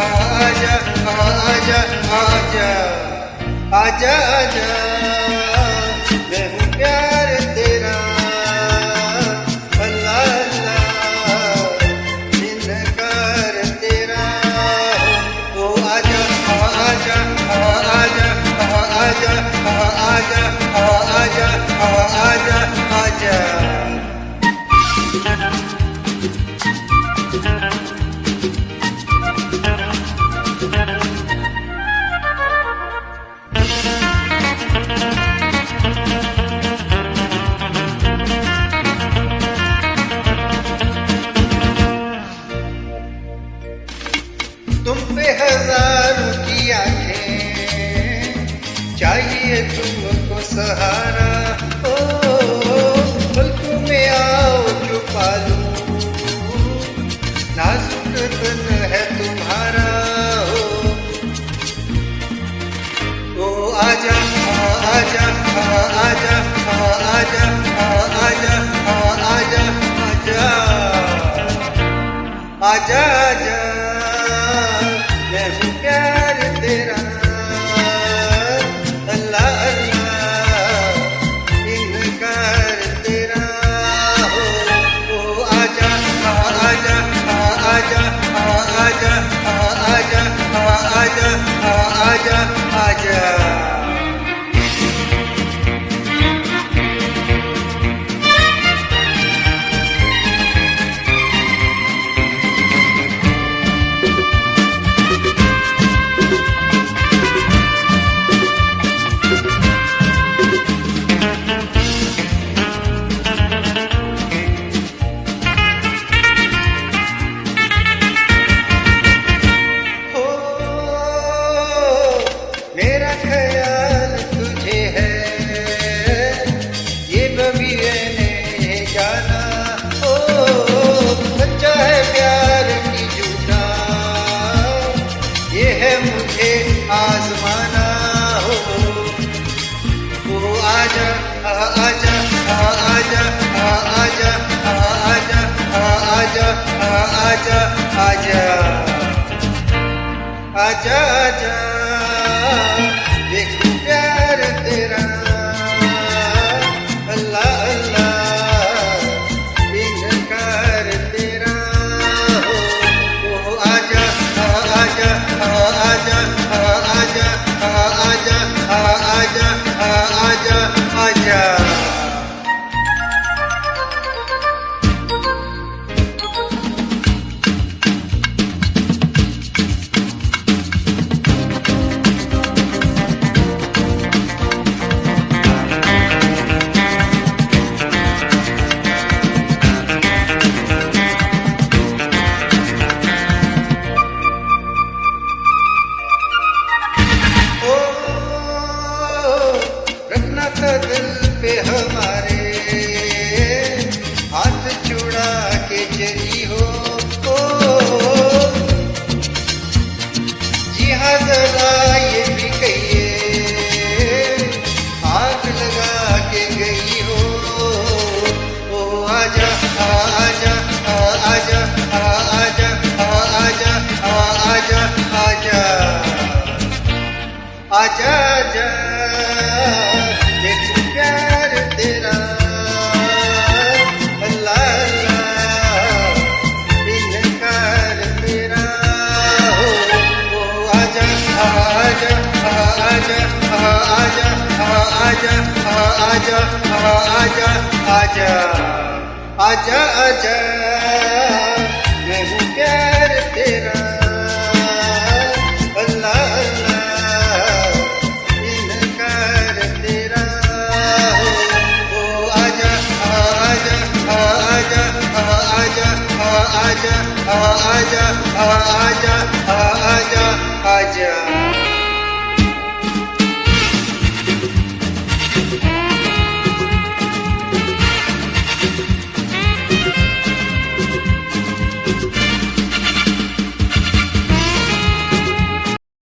आजा आजा आजा आजा आजा मैं हूँ प्यार तेरा अल्लाह अल्लाह इनकार तेरा ओ आजा आजा आजा आजा आजा आजा आजा आजा तुम पे हजारों की आंखें चाहिए तुमको सहारा ओ पलकों में आओ छुपा लूं नाजुक तन है तुम्हारा ओ आजा आजा आजा आजा आजा आजा आजा आजा आजा मैं हूँ प्यार तेरा अल्लाह अल्लाह इनकार तेरा ओ आजा आजा आजा आजा आजा आजा आजा आजा ख्याल तुझे है ये कभी मैंने जाना ओ सच्चा है प्यार की झूठा ये है मुझे आजमाना हो आजा आजा आजा आजा आजा आजा आजा आजा आजा आजा देखूं प्यार तेरा अल्लाह अल्लाह इनकार तेरा ओ आजा आजा आजा आजा आजा आजा आजा आजा दिल पे हमारे हाथ छुड़ा के चली हो जी हाँ जरा ये भी कहिए आग लगा के गई हो ओ आजा आजा आजा आजा आजा आजा आजा आजा आजा देखूं प्यार तेरा अल्लाह अल्लाह इनकार तेरा ओ आजा आजा आजा आजा आजा आजा आजा आजा आजा आजा मैं हूँ प्यार तेरा अल्लाह अल्लाह इनकार तेरा आजा आजा आजा आजा आजा आजा आजा